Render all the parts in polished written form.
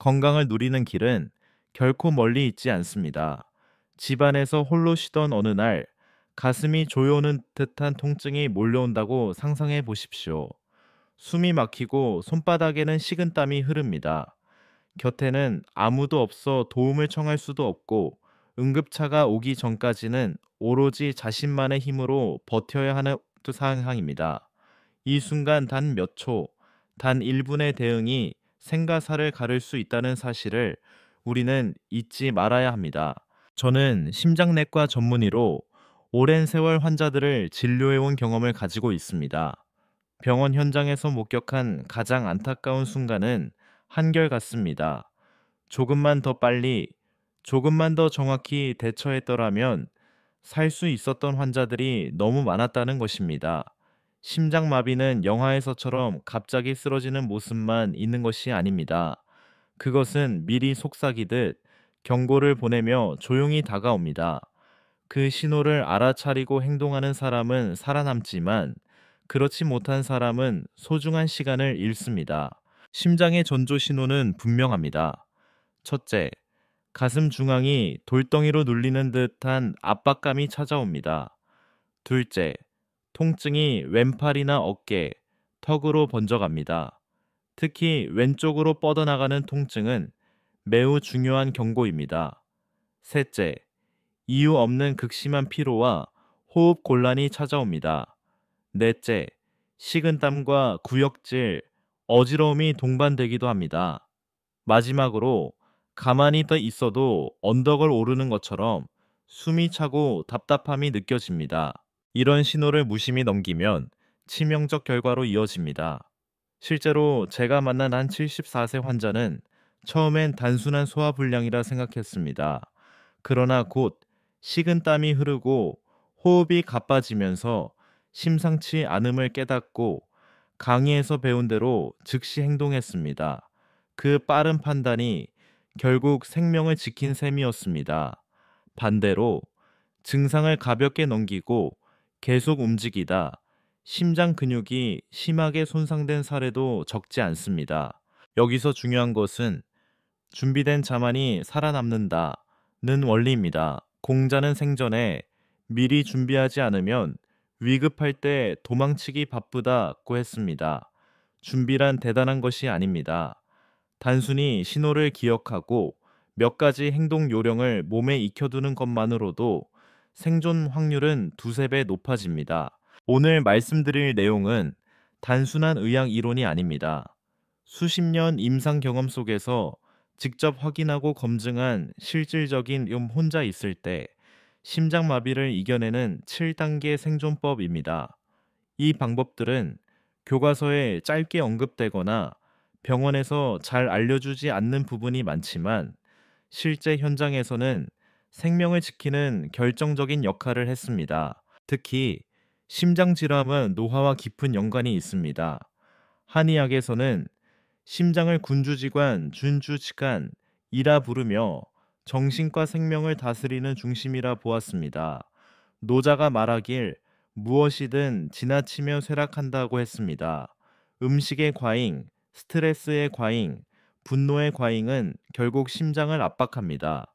건강을 누리는 길은 결코 멀리 있지 않습니다. 집안에서 홀로 쉬던 어느 날 가슴이 조여오는 듯한 통증이 몰려온다고 상상해 보십시오. 숨이 막히고 손바닥에는 식은땀이 흐릅니다. 곁에는 아무도 없어 도움을 청할 수도 없고 응급차가 오기 전까지는 오로지 자신만의 힘으로 버텨야 하는 상황입니다. 이 순간 단 몇 초, 단 1분의 대응이 생가사를 가를 수 있다는 사실을 우리는 잊지 말아야 합니다. 저는 심장내과 전문의로 오랜 세월 환자들을 진료해온 경험을 가지고 있습니다. 병원 현장에서 목격한 가장 안타까운 순간은 한결같습니다. 조금만 더 빨리, 조금만 더 정확히 대처했더라면 살 수 있었던 환자들이 너무 많았다는 것입니다. 심장마비는 영화에서처럼 갑자기 쓰러지는 모습만 있는 것이 아닙니다. 그것은 미리 속삭이듯 경고를 보내며 조용히 다가옵니다. 그 신호를 알아차리고 행동하는 사람은 살아남지만 그렇지 못한 사람은 소중한 시간을 잃습니다. 심장의 전조 신호는 분명합니다. 첫째, 가슴 중앙이 돌덩이로 눌리는 듯한 압박감이 찾아옵니다. 둘째, 통증이 왼팔이나 어깨, 턱으로 번져갑니다. 특히 왼쪽으로 뻗어나가는 통증은 매우 중요한 경고입니다. 셋째, 이유 없는 극심한 피로와 호흡 곤란이 찾아옵니다. 넷째, 식은땀과 구역질, 어지러움이 동반되기도 합니다. 마지막으로 가만히 떠 있어도 언덕을 오르는 것처럼 숨이 차고 답답함이 느껴집니다. 이런 신호를 무심히 넘기면 치명적 결과로 이어집니다. 실제로 제가 만난 한 74세 환자는 처음엔 단순한 소화불량이라 생각했습니다. 그러나 곧 식은땀이 흐르고 호흡이 가빠지면서 심상치 않음을 깨닫고 강의에서 배운 대로 즉시 행동했습니다. 그 빠른 판단이 결국 생명을 지킨 셈이었습니다. 반대로 증상을 가볍게 넘기고 계속 움직이다 심장 근육이 심하게 손상된 사례도 적지 않습니다. 여기서 중요한 것은 준비된 자만이 살아남는다는 원리입니다. 공자는 생전에 미리 준비하지 않으면 위급할 때 도망치기 바쁘다고 했습니다. 준비란 대단한 것이 아닙니다. 단순히 신호를 기억하고 몇 가지 행동 요령을 몸에 익혀두는 것만으로도 생존 확률은 두세 배 높아집니다. 오늘 말씀드릴 내용은 단순한 의학 이론이 아닙니다. 수십 년 임상 경험 속에서 직접 확인하고 검증한 실질적인 혼자 있을 때 심장마비를 이겨내는 7단계 생존법입니다. 이 방법들은 교과서에 짧게 언급되거나 병원에서 잘 알려주지 않는 부분이 많지만 실제 현장에서는 생명을 지키는 결정적인 역할을 했습니다. 특히 심장질환은 노화와 깊은 연관이 있습니다. 한의학에서는 심장을 군주지관, 준주치간이라 부르며 정신과 생명을 다스리는 중심이라 보았습니다. 노자가 말하길 무엇이든 지나치며 쇠락한다고 했습니다. 음식의 과잉, 스트레스의 과잉, 분노의 과잉은 결국 심장을 압박합니다.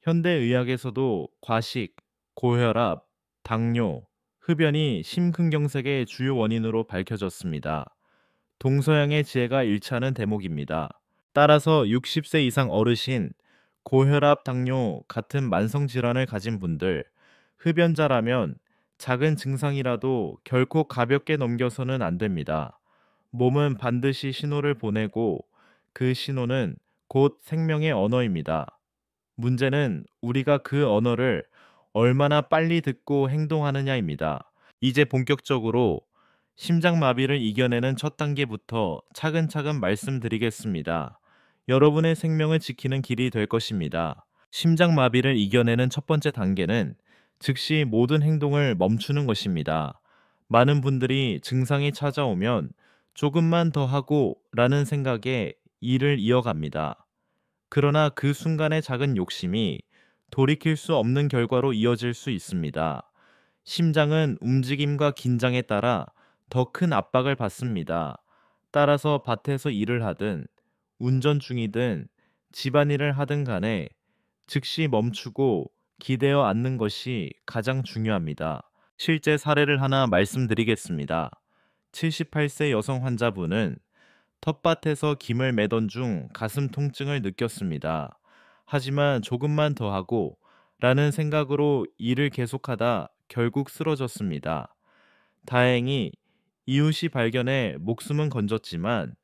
현대의학에서도 과식, 고혈압, 당뇨, 흡연이 심근경색의 주요 원인으로 밝혀졌습니다. 동서양의 지혜가 일치하는 대목입니다. 따라서 60세 이상 어르신, 고혈압, 당뇨 같은 만성질환을 가진 분들, 흡연자라면 작은 증상이라도 결코 가볍게 넘겨서는 안 됩니다. 몸은 반드시 신호를 보내고 그 신호는 곧 생명의 언어입니다. 문제는 우리가 그 언어를 얼마나 빨리 듣고 행동하느냐입니다. 이제 본격적으로 심장마비를 이겨내는 첫 단계부터 차근차근 말씀드리겠습니다. 여러분의 생명을 지키는 길이 될 것입니다. 심장마비를 이겨내는 첫 번째 단계는 즉시 모든 행동을 멈추는 것입니다. 많은 분들이 증상이 찾아오면 조금만 더 하고 라는 생각에 일을 이어갑니다. 그러나 그 순간의 작은 욕심이 돌이킬 수 없는 결과로 이어질 수 있습니다. 심장은 움직임과 긴장에 따라 더 큰 압박을 받습니다. 따라서 밭에서 일을 하든 운전 중이든 집안일을 하든 간에 즉시 멈추고 기대어 앉는 것이 가장 중요합니다. 실제 사례를 하나 말씀드리겠습니다. 78세 여성 환자분은 텃밭에서 김을 매던 중 가슴 통증을 느꼈습니다. 하지만 조금만 더 하고 라는 생각으로 일을 계속하다 결국 쓰러졌습니다. 다행히 이웃이 발견해 목숨은 건졌지만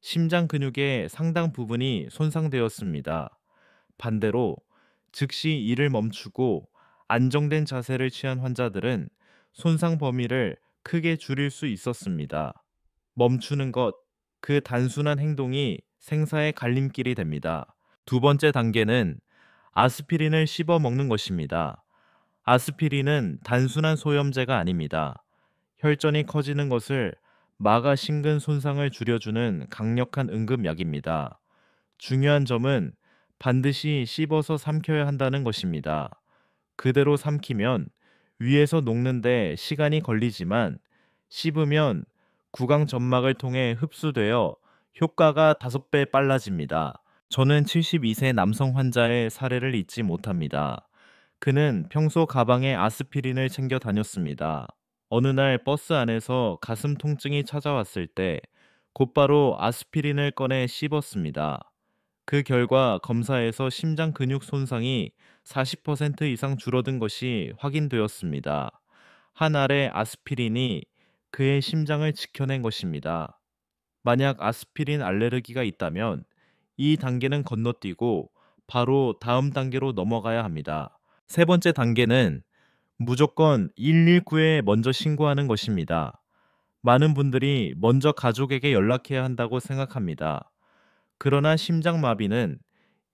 심장 근육의 상당 부분이 손상되었습니다. 반대로 즉시 일을 멈추고 안정된 자세를 취한 환자들은 손상 범위를 크게 줄일 수 있었습니다. 멈추는 것, 그 단순한 행동이 생사의 갈림길이 됩니다. 두 번째 단계는 아스피린을 씹어 먹는 것입니다. 아스피린은 단순한 소염제가 아닙니다. 혈전이 커지는 것을 막아 심근 손상을 줄여주는 강력한 응급약입니다. 중요한 점은 반드시 씹어서 삼켜야 한다는 것입니다. 그대로 삼키면 위에서 녹는데 시간이 걸리지만 씹으면 구강 점막을 통해 흡수되어 효과가 5배 빨라집니다. 저는 72세 남성 환자의 사례를 잊지 못합니다. 그는 평소 가방에 아스피린을 챙겨 다녔습니다. 어느 날 버스 안에서 가슴 통증이 찾아왔을 때 곧바로 아스피린을 꺼내 씹었습니다. 그 결과 검사에서 심장 근육 손상이 40% 이상 줄어든 것이 확인되었습니다. 한 알의 아스피린이 그의 심장을 지켜낸 것입니다. 만약 아스피린 알레르기가 있다면 이 단계는 건너뛰고 바로 다음 단계로 넘어가야 합니다. 세 번째 단계는 무조건 119에 먼저 신고하는 것입니다. 많은 분들이 먼저 가족에게 연락해야 한다고 생각합니다. 그러나 심장마비는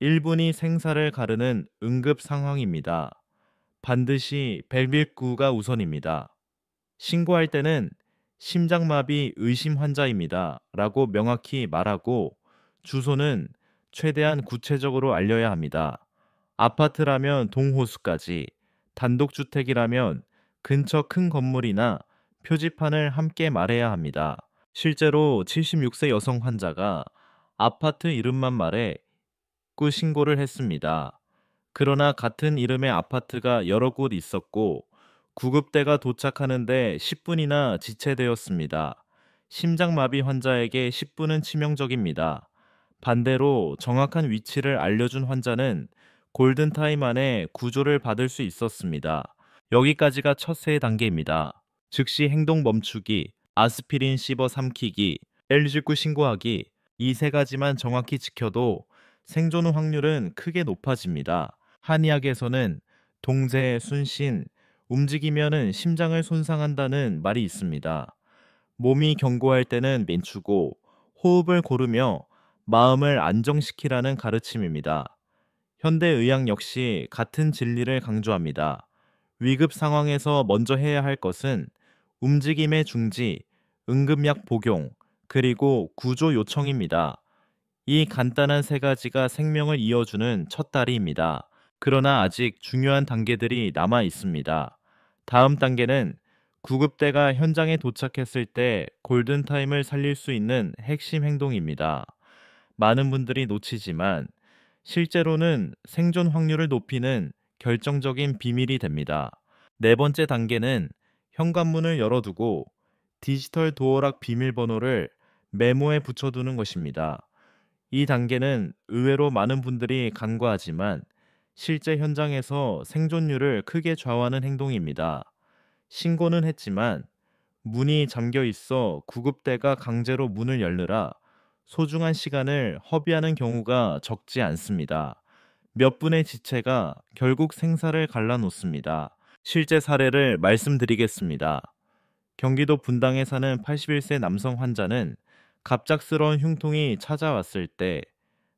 1분이 생사를 가르는 응급 상황입니다. 반드시 119가 우선입니다. 신고할 때는 심장마비 의심 환자입니다. 라고 명확히 말하고 주소는 최대한 구체적으로 알려야 합니다. 아파트라면 동호수까지, 단독주택이라면 근처 큰 건물이나 표지판을 함께 말해야 합니다. 실제로 76세 여성 환자가 아파트 이름만 말해 입구 신고를 했습니다. 그러나 같은 이름의 아파트가 여러 곳 있었고 구급대가 도착하는데 10분이나 지체되었습니다. 심장마비 환자에게 10분은 치명적입니다. 반대로 정확한 위치를 알려준 환자는 골든타임 안에 구조를 받을 수 있었습니다. 여기까지가 첫 세 단계입니다. 즉시 행동 멈추기, 아스피린 씹어 삼키기, 119 신고하기, 이 세 가지만 정확히 지켜도 생존 확률은 크게 높아집니다. 한의학에서는 동제, 순신, 움직이면은 심장을 손상한다는 말이 있습니다. 몸이 견고할 때는 멈추고 호흡을 고르며 마음을 안정시키라는 가르침입니다. 현대의학 역시 같은 진리를 강조합니다. 위급 상황에서 먼저 해야 할 것은 움직임의 중지, 응급약 복용, 그리고 구조 요청입니다. 이 간단한 세 가지가 생명을 이어주는 첫 다리입니다. 그러나 아직 중요한 단계들이 남아 있습니다. 다음 단계는 구급대가 현장에 도착했을 때 골든타임을 살릴 수 있는 핵심 행동입니다. 많은 분들이 놓치지만 실제로는 생존 확률을 높이는 결정적인 비밀이 됩니다. 네 번째 단계는 현관문을 열어두고 디지털 도어락 비밀번호를 메모에 붙여두는 것입니다. 이 단계는 의외로 많은 분들이 간과하지만 실제 현장에서 생존율을 크게 좌우하는 행동입니다. 신고는 했지만 문이 잠겨 있어 구급대가 강제로 문을 열느라 소중한 시간을 허비하는 경우가 적지 않습니다. 몇 분의 지체가 결국 생사를 갈라놓습니다. 실제 사례를 말씀드리겠습니다. 경기도 분당에 사는 81세 남성 환자는 갑작스러운 흉통이 찾아왔을 때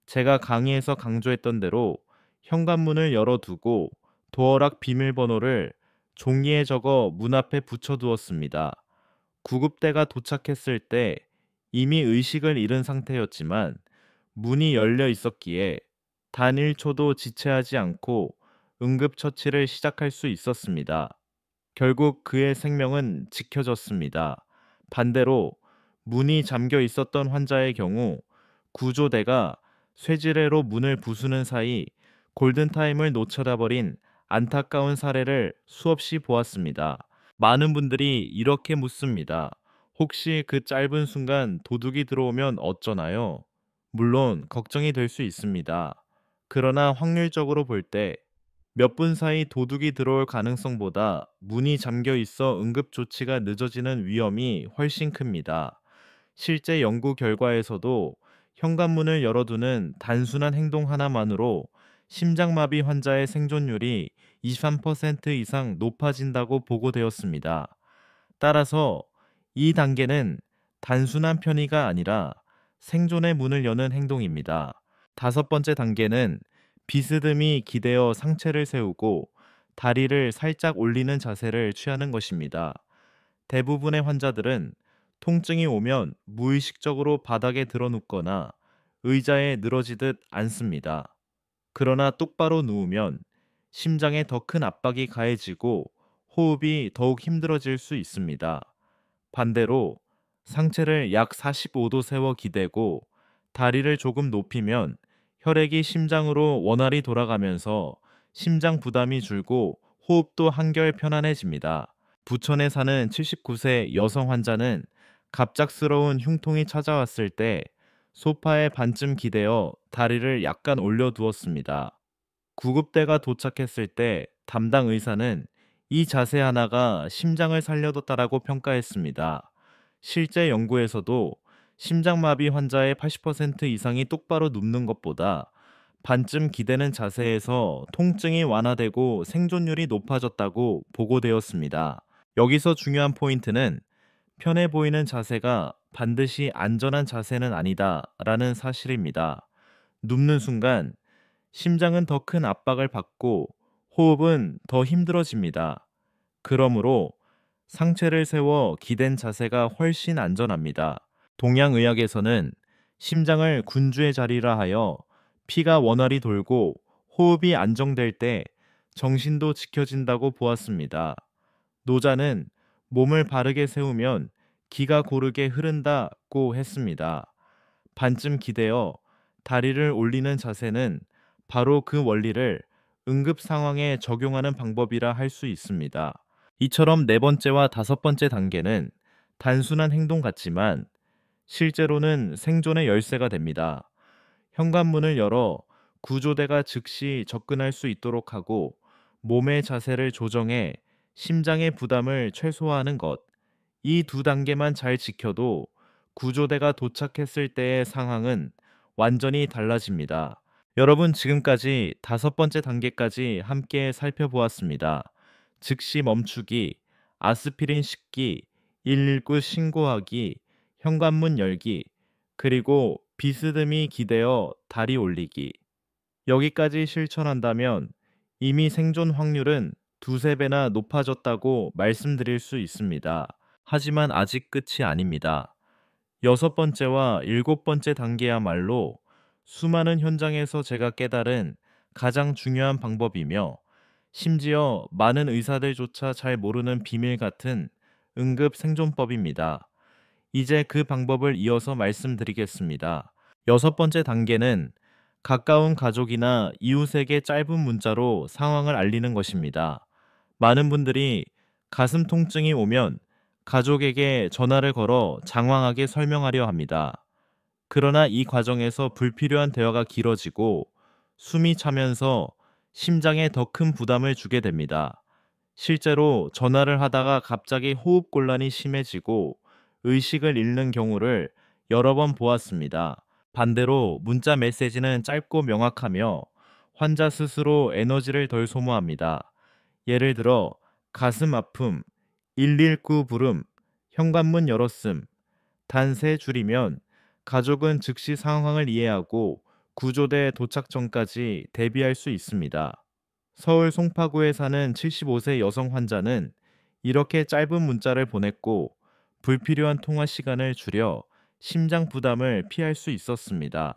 제가 강의에서 강조했던 대로 현관문을 열어두고 도어락 비밀번호를 종이에 적어 문 앞에 붙여두었습니다. 구급대가 도착했을 때 이미 의식을 잃은 상태였지만 문이 열려 있었기에 단 1초도 지체하지 않고 응급처치를 시작할 수 있었습니다. 결국 그의 생명은 지켜졌습니다. 반대로 문이 잠겨 있었던 환자의 경우 구조대가 쇠지뢰로 문을 부수는 사이 골든타임을 놓쳐다버린 안타까운 사례를 수없이 보았습니다. 많은 분들이 이렇게 묻습니다. 혹시 그 짧은 순간 도둑이 들어오면 어쩌나요? 물론 걱정이 될 수 있습니다. 그러나 확률적으로 볼 때 몇 분 사이 도둑이 들어올 가능성보다 문이 잠겨 있어 응급 조치가 늦어지는 위험이 훨씬 큽니다. 실제 연구 결과에서도 현관문을 열어두는 단순한 행동 하나만으로 심장마비 환자의 생존율이 23% 이상 높아진다고 보고되었습니다. 따라서 이 단계는 단순한 편의가 아니라 생존의 문을 여는 행동입니다. 다섯 번째 단계는 비스듬히 기대어 상체를 세우고 다리를 살짝 올리는 자세를 취하는 것입니다. 대부분의 환자들은 통증이 오면 무의식적으로 바닥에 드러눕거나 의자에 늘어지듯 앉습니다. 그러나 똑바로 누우면 심장에 더 큰 압박이 가해지고 호흡이 더욱 힘들어질 수 있습니다. 반대로 상체를 약 45도 세워 기대고 다리를 조금 높이면 혈액이 심장으로 원활히 돌아가면서 심장 부담이 줄고 호흡도 한결 편안해집니다. 부천에 사는 79세 여성 환자는 갑작스러운 흉통이 찾아왔을 때 소파에 반쯤 기대어 다리를 약간 올려두었습니다. 구급대가 도착했을 때 담당 의사는 이 자세 하나가 심장을 살려뒀다라고 평가했습니다. 실제 연구에서도 심장마비 환자의 80% 이상이 똑바로 눕는 것보다 반쯤 기대는 자세에서 통증이 완화되고 생존율이 높아졌다고 보고되었습니다. 여기서 중요한 포인트는 편해 보이는 자세가 반드시 안전한 자세는 아니다라는 사실입니다. 눕는 순간 심장은 더 큰 압박을 받고 호흡은 더 힘들어집니다. 그러므로 상체를 세워 기댄 자세가 훨씬 안전합니다. 동양의학에서는 심장을 군주의 자리라 하여 피가 원활히 돌고 호흡이 안정될 때 정신도 지켜진다고 보았습니다. 노자는 몸을 바르게 세우면 기가 고르게 흐른다고 했습니다. 반쯤 기대어 다리를 올리는 자세는 바로 그 원리를 응급 상황에 적용하는 방법이라 할 수 있습니다. 이처럼 네 번째와 다섯 번째 단계는 단순한 행동 같지만 실제로는 생존의 열쇠가 됩니다. 현관문을 열어 구조대가 즉시 접근할 수 있도록 하고 몸의 자세를 조정해 심장의 부담을 최소화하는 것. 이 두 단계만 잘 지켜도 구조대가 도착했을 때의 상황은 완전히 달라집니다. 여러분, 지금까지 다섯 번째 단계까지 함께 살펴보았습니다. 즉시 멈추기, 아스피린 씻기, 119 신고하기, 현관문 열기, 그리고 비스듬히 기대어 다리 올리기. 여기까지 실천한다면 이미 생존 확률은 두세 배나 높아졌다고 말씀드릴 수 있습니다. 하지만 아직 끝이 아닙니다. 여섯 번째와 일곱 번째 단계야말로 수많은 현장에서 제가 깨달은 가장 중요한 방법이며 심지어 많은 의사들조차 잘 모르는 비밀 같은 응급 생존법입니다. 이제 그 방법을 이어서 말씀드리겠습니다. 여섯 번째 단계는 가까운 가족이나 이웃에게 짧은 문자로 상황을 알리는 것입니다. 많은 분들이 가슴 통증이 오면 가족에게 전화를 걸어 장황하게 설명하려 합니다. 그러나 이 과정에서 불필요한 대화가 길어지고 숨이 차면서 심장에 더 큰 부담을 주게 됩니다. 실제로 전화를 하다가 갑자기 호흡곤란이 심해지고 의식을 잃는 경우를 여러 번 보았습니다. 반대로 문자 메시지는 짧고 명확하며 환자 스스로 에너지를 덜 소모합니다. 예를 들어 가슴 아픔, 119 부름, 현관문 열었음, 단 세 줄이면 가족은 즉시 상황을 이해하고 구조대 도착 전까지 대비할 수 있습니다. 서울 송파구에 사는 75세 여성 환자는 이렇게 짧은 문자를 보냈고 불필요한 통화 시간을 줄여 심장 부담을 피할 수 있었습니다.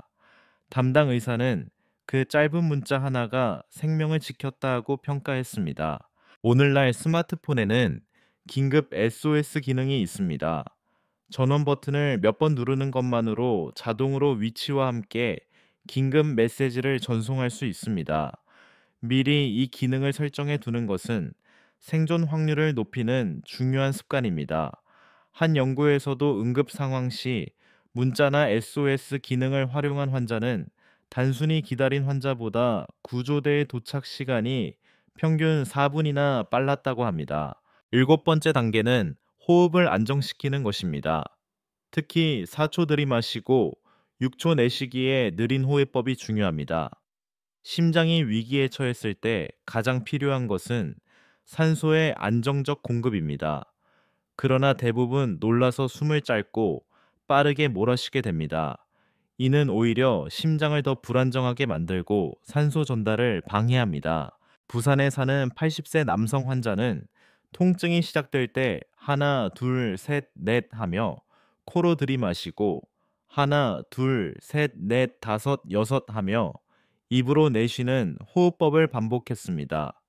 담당 의사는 그 짧은 문자 하나가 생명을 지켰다고 평가했습니다. 오늘날 스마트폰에는 긴급 SOS 기능이 있습니다. 전원 버튼을 몇 번 누르는 것만으로 자동으로 위치와 함께 긴급 메시지를 전송할 수 있습니다. 미리 이 기능을 설정해 두는 것은 생존 확률을 높이는 중요한 습관입니다. 한 연구에서도 응급 상황 시 문자나 SOS 기능을 활용한 환자는 단순히 기다린 환자보다 구조대의 도착 시간이 평균 4분이나 빨랐다고 합니다. 일곱 번째 단계는 호흡을 안정시키는 것입니다. 특히 4초 들이마시고 6초 내쉬기의 느린 호흡법이 중요합니다. 심장이 위기에 처했을 때 가장 필요한 것은 산소의 안정적 공급입니다. 그러나 대부분 놀라서 숨을 짧고 빠르게 몰아쉬게 됩니다. 이는 오히려 심장을 더 불안정하게 만들고 산소 전달을 방해합니다. 부산에 사는 80세 남성 환자는 통증이 시작될 때 하나, 둘, 셋, 넷 하며 코로 들이마시고 하나, 둘, 셋, 넷, 다섯, 여섯 하며 입으로 내쉬는 호흡법을 반복했습니다.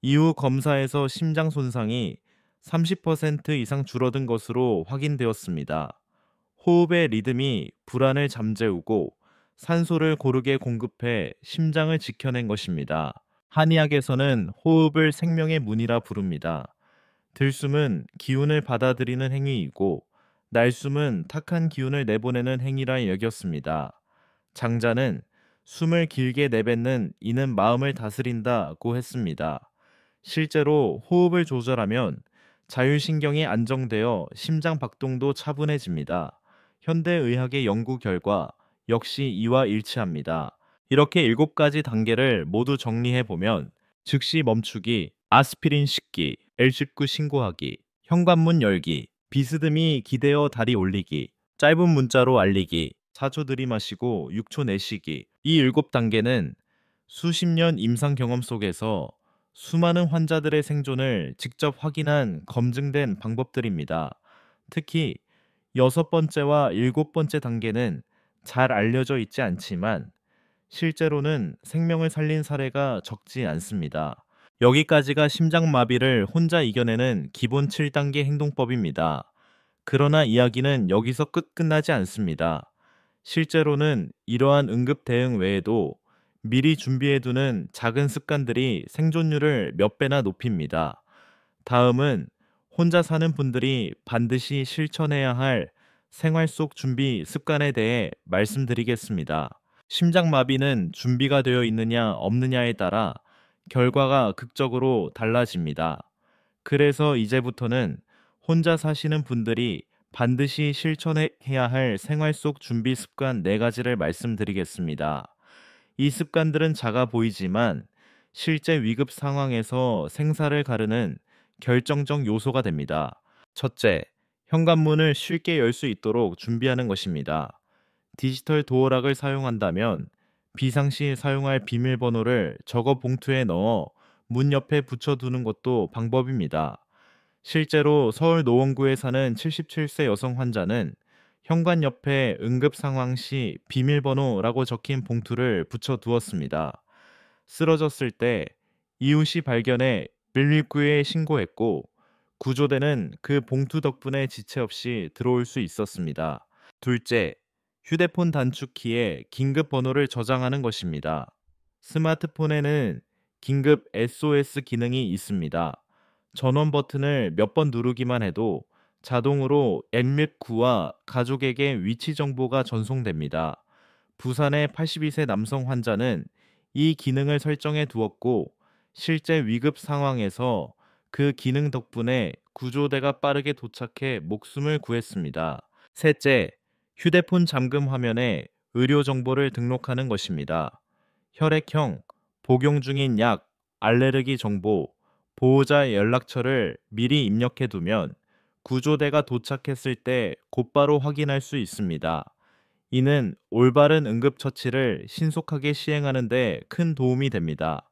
이후 검사에서 심장 손상이 30% 이상 줄어든 것으로 확인되었습니다. 호흡의 리듬이 불안을 잠재우고 산소를 고르게 공급해 심장을 지켜낸 것입니다. 한의학에서는 호흡을 생명의 문이라 부릅니다. 들숨은 기운을 받아들이는 행위이고 날숨은 탁한 기운을 내보내는 행위라 여겼습니다. 장자는 숨을 길게 내뱉는 이는 마음을 다스린다고 했습니다. 실제로 호흡을 조절하면 자율신경이 안정되어 심장 박동도 차분해집니다. 현대의학의 연구 결과 역시 이와 일치합니다. 이렇게 7가지 단계를 모두 정리해 보면 즉시 멈추기, 아스피린 씻기, L19 신고하기, 현관문 열기, 비스듬히 기대어 다리 올리기, 짧은 문자로 알리기, 4초 들이마시고 6초 내쉬기. 이 7단계는 수십 년 임상 경험 속에서 수많은 환자들의 생존을 직접 확인한 검증된 방법들입니다. 특히 6번째와 7번째 단계는 잘 알려져 있지 않지만 실제로는 생명을 살린 사례가 적지 않습니다. 여기까지가 심장마비를 혼자 이겨내는 기본 7단계 행동법입니다. 그러나 이야기는 여기서 끝나지 않습니다. 실제로는 이러한 응급 대응 외에도 미리 준비해두는 작은 습관들이 생존율을 몇 배나 높입니다. 다음은 혼자 사는 분들이 반드시 실천해야 할 생활 속 준비 습관에 대해 말씀드리겠습니다. 심장마비는 준비가 되어 있느냐 없느냐에 따라 결과가 극적으로 달라집니다. 그래서 이제부터는 혼자 사시는 분들이 반드시 실천해야 할 생활 속 준비 습관 4가지를 말씀드리겠습니다. 이 습관들은 작아 보이지만 실제 위급 상황에서 생사를 가르는 결정적 요소가 됩니다. 첫째, 현관문을 쉽게 열 수 있도록 준비하는 것입니다. 디지털 도어락을 사용한다면 비상시 사용할 비밀번호를 적어 봉투에 넣어 문 옆에 붙여두는 것도 방법입니다. 실제로 서울 노원구에 사는 77세 여성 환자는 현관 옆에 응급 상황 시 비밀번호라고 적힌 봉투를 붙여두었습니다. 쓰러졌을 때 이웃이 발견해 119에 신고했고 구조대는 그 봉투 덕분에 지체 없이 들어올 수 있었습니다. 둘째, 휴대폰 단축키에 긴급 번호를 저장하는 것입니다. 스마트폰에는 긴급 SOS 기능이 있습니다. 전원 버튼을 몇 번 누르기만 해도 자동으로 119와 가족에게 위치 정보가 전송됩니다. 부산의 82세 남성 환자는 이 기능을 설정해 두었고 실제 위급 상황에서 그 기능 덕분에 구조대가 빠르게 도착해 목숨을 구했습니다. 셋째, 휴대폰 잠금 화면에 의료 정보를 등록하는 것입니다. 혈액형, 복용 중인 약, 알레르기 정보, 보호자 연락처를 미리 입력해 두면 구조대가 도착했을 때 곧바로 확인할 수 있습니다. 이는 올바른 응급처치를 신속하게 시행하는 데 큰 도움이 됩니다.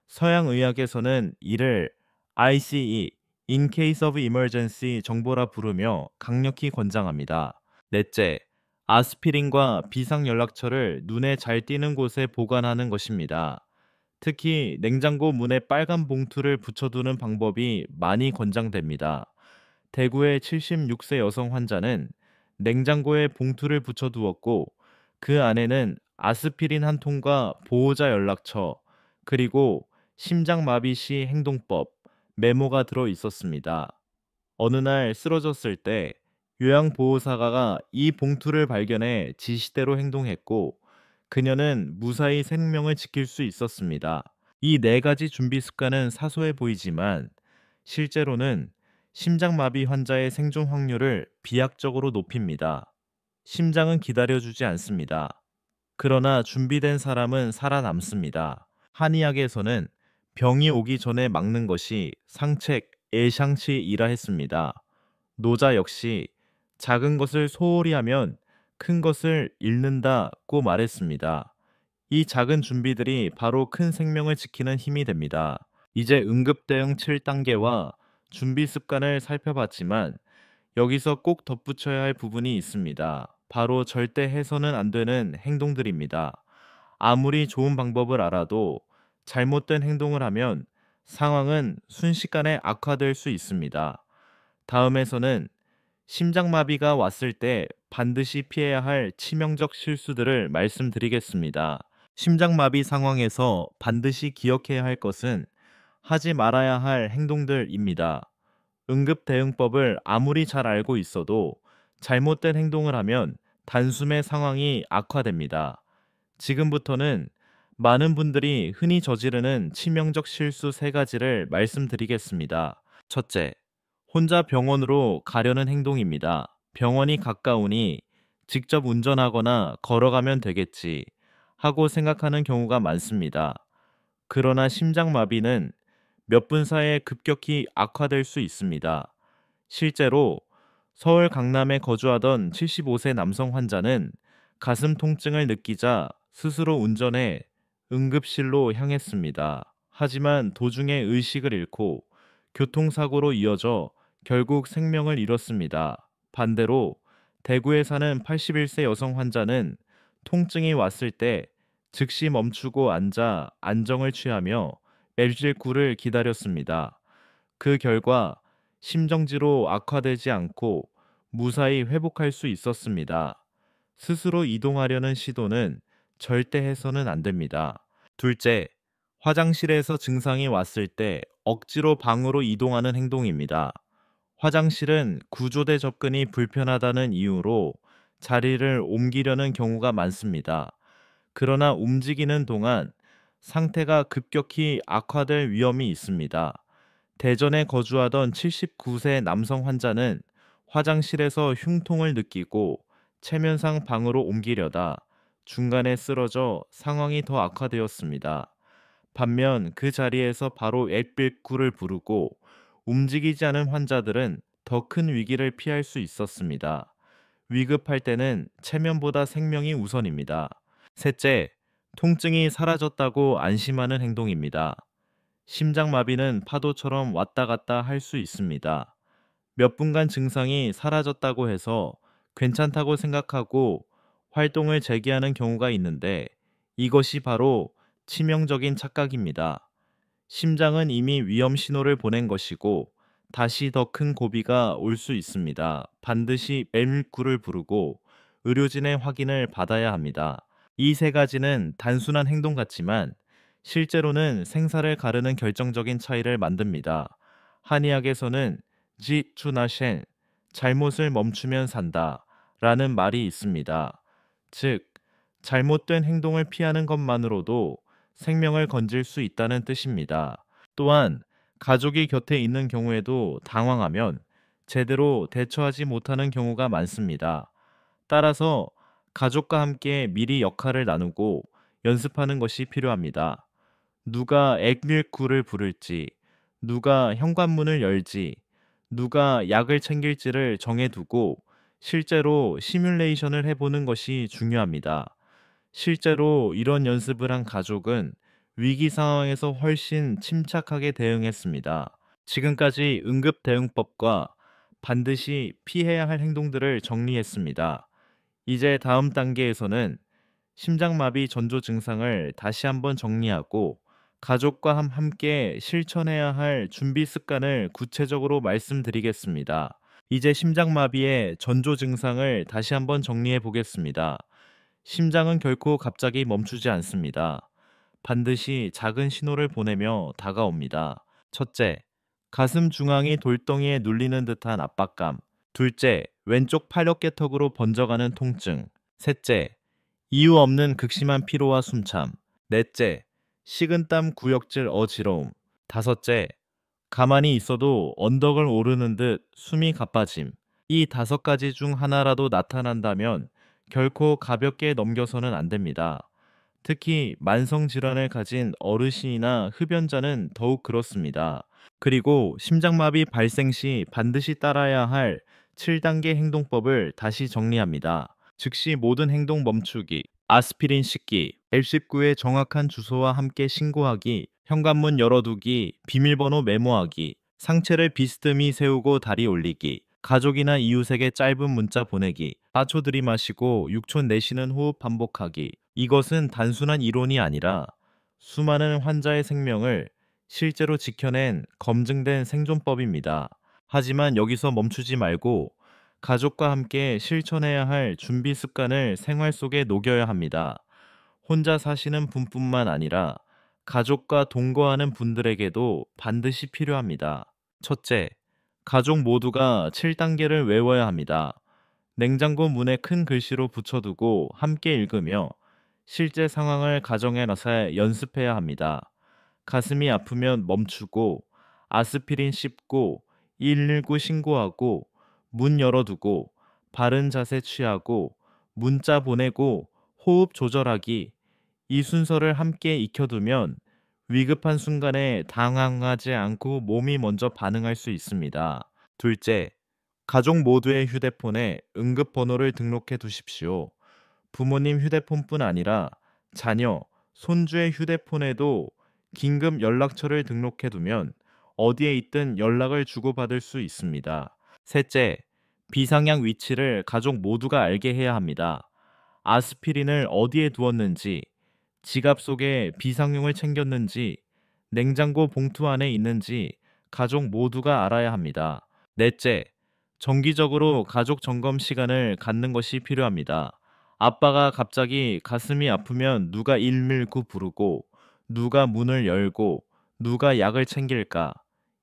서양의학에서는 이를 ICE, In Case of Emergency 정보라 부르며 강력히 권장합니다. 넷째, 아스피린과 비상연락처를 눈에 잘 띄는 곳에 보관하는 것입니다. 특히 냉장고 문에 빨간 봉투를 붙여두는 방법이 많이 권장됩니다. 대구의 76세 여성 환자는 냉장고에 봉투를 붙여두었고 그 안에는 아스피린 한 통과 보호자 연락처, 그리고 심장마비 시 행동법, 메모가 들어 있었습니다. 어느 날 쓰러졌을 때 요양보호사가 이 봉투를 발견해 지시대로 행동했고, 그녀는 무사히 생명을 지킬 수 있었습니다. 이 네 가지 준비 습관은 사소해 보이지만 실제로는 심장마비 환자의 생존 확률을 비약적으로 높입니다. 심장은 기다려주지 않습니다. 그러나 준비된 사람은 살아남습니다. 한의학에서는 병이 오기 전에 막는 것이 상책, 예상치이라 했습니다. 노자 역시 작은 것을 소홀히 하면 큰 것을 잃는다고 말했습니다. 이 작은 준비들이 바로 큰 생명을 지키는 힘이 됩니다. 이제 응급대응 7단계와 준비 습관을 살펴봤지만 여기서 꼭 덧붙여야 할 부분이 있습니다. 바로 절대 해서는 안 되는 행동들입니다. 아무리 좋은 방법을 알아도 잘못된 행동을 하면 상황은 순식간에 악화될 수 있습니다. 다음에서는 심장마비가 왔을 때 반드시 피해야 할 치명적 실수들을 말씀드리겠습니다. 심장마비 상황에서 반드시 기억해야 할 것은 하지 말아야 할 행동들입니다. 응급대응법을 아무리 잘 알고 있어도 잘못된 행동을 하면 단숨에 상황이 악화됩니다. 지금부터는 많은 분들이 흔히 저지르는 치명적 실수 세 가지를 말씀드리겠습니다. 첫째, 혼자 병원으로 가려는 행동입니다. 병원이 가까우니 직접 운전하거나 걸어가면 되겠지 하고 생각하는 경우가 많습니다. 그러나 심장마비는 몇 분 사이에 급격히 악화될 수 있습니다. 실제로 서울 강남에 거주하던 75세 남성 환자는 가슴 통증을 느끼자 스스로 운전해 응급실로 향했습니다. 하지만 도중에 의식을 잃고 교통사고로 이어져 결국 생명을 잃었습니다. 반대로 대구에 사는 81세 여성 환자는 통증이 왔을 때 즉시 멈추고 앉아 안정을 취하며 맵실구를 기다렸습니다. 그 결과 심정지로 악화되지 않고 무사히 회복할 수 있었습니다. 스스로 이동하려는 시도는 절대 해서는 안 됩니다. 둘째, 화장실에서 증상이 왔을 때 억지로 방으로 이동하는 행동입니다. 화장실은 구조대 접근이 불편하다는 이유로 자리를 옮기려는 경우가 많습니다. 그러나 움직이는 동안 상태가 급격히 악화될 위험이 있습니다. 대전에 거주하던 79세 남성 환자는 화장실에서 흉통을 느끼고 체면상 방으로 옮기려다 중간에 쓰러져 상황이 더 악화되었습니다. 반면 그 자리에서 바로 119를 부르고 움직이지 않은 환자들은 더 큰 위기를 피할 수 있었습니다. 위급할 때는 체면보다 생명이 우선입니다. 셋째, 통증이 사라졌다고 안심하는 행동입니다. 심장마비는 파도처럼 왔다 갔다 할 수 있습니다. 몇 분간 증상이 사라졌다고 해서 괜찮다고 생각하고 활동을 재개하는 경우가 있는데 이것이 바로 치명적인 착각입니다. 심장은 이미 위험 신호를 보낸 것이고 다시 더 큰 고비가 올 수 있습니다. 반드시 119를 부르고 의료진의 확인을 받아야 합니다. 이 세 가지는 단순한 행동 같지만 실제로는 생사를 가르는 결정적인 차이를 만듭니다. 한의학에서는 지추나셴, 잘못을 멈추면 산다 라는 말이 있습니다. 즉, 잘못된 행동을 피하는 것만으로도 생명을 건질 수 있다는 뜻입니다. 또한 가족이 곁에 있는 경우에도 당황하면 제대로 대처하지 못하는 경우가 많습니다. 따라서 가족과 함께 미리 역할을 나누고 연습하는 것이 필요합니다. 누가 119를 부를지, 누가 현관문을 열지, 누가 약을 챙길지를 정해두고 실제로 시뮬레이션을 해보는 것이 중요합니다. 실제로 이런 연습을 한 가족은 위기 상황에서 훨씬 침착하게 대응했습니다. 지금까지 응급 대응법과 반드시 피해야 할 행동들을 정리했습니다. 이제 다음 단계에서는 심장마비 전조 증상을 다시 한번 정리하고 가족과 함께 실천해야 할 준비 습관을 구체적으로 말씀드리겠습니다. 이제 심장마비의 전조 증상을 다시 한번 정리해 보겠습니다. 심장은 결코 갑자기 멈추지 않습니다. 반드시 작은 신호를 보내며 다가옵니다. 첫째, 가슴 중앙이 돌덩이에 눌리는 듯한 압박감. 둘째, 왼쪽 팔력계턱으로 번져가는 통증. 셋째, 이유 없는 극심한 피로와 숨참. 넷째, 식은땀 구역질 어지러움. 다섯째, 가만히 있어도 언덕을 오르는 듯 숨이 가빠짐. 이 5가지 중 하나라도 나타난다면 결코 가볍게 넘겨서는 안 됩니다. 특히 만성 질환을 가진 어르신이나 흡연자는 더욱 그렇습니다. 그리고 심장마비 발생 시 반드시 따라야 할 7단계 행동법을 다시 정리합니다. 즉시 모든 행동 멈추기, 아스피린 씻기, 119의 정확한 주소와 함께 신고하기, 현관문 열어두기, 비밀번호 메모하기, 상체를 비스듬히 세우고 다리 올리기, 가족이나 이웃에게 짧은 문자 보내기, 4초 들이마시고 6초 내쉬는 호흡 반복하기. 이것은 단순한 이론이 아니라 수많은 환자의 생명을 실제로 지켜낸 검증된 생존법입니다. 하지만 여기서 멈추지 말고 가족과 함께 실천해야 할 준비 습관을 생활 속에 녹여야 합니다. 혼자 사시는 분뿐만 아니라 가족과 동거하는 분들에게도 반드시 필요합니다. 첫째, 가족 모두가 7단계를 외워야 합니다. 냉장고 문에 큰 글씨로 붙여두고 함께 읽으며 실제 상황을 가정에 나서 연습해야 합니다. 가슴이 아프면 멈추고, 아스피린 씹고, 119 신고하고, 문 열어두고, 바른 자세 취하고, 문자 보내고, 호흡 조절하기. 이 순서를 함께 익혀두면 위급한 순간에 당황하지 않고 몸이 먼저 반응할 수 있습니다. 둘째, 가족 모두의 휴대폰에 응급 번호를 등록해 두십시오. 부모님 휴대폰뿐 아니라 자녀, 손주의 휴대폰에도 긴급 연락처를 등록해 두면 어디에 있든 연락을 주고받을 수 있습니다. 셋째, 비상약 위치를 가족 모두가 알게 해야 합니다. 아스피린을 어디에 두었는지, 지갑 속에 비상용을 챙겼는지, 냉장고 봉투 안에 있는지 가족 모두가 알아야 합니다. 넷째, 정기적으로 가족 점검 시간을 갖는 것이 필요합니다. 아빠가 갑자기 가슴이 아프면 누가 119 부르고, 누가 문을 열고, 누가 약을 챙길까?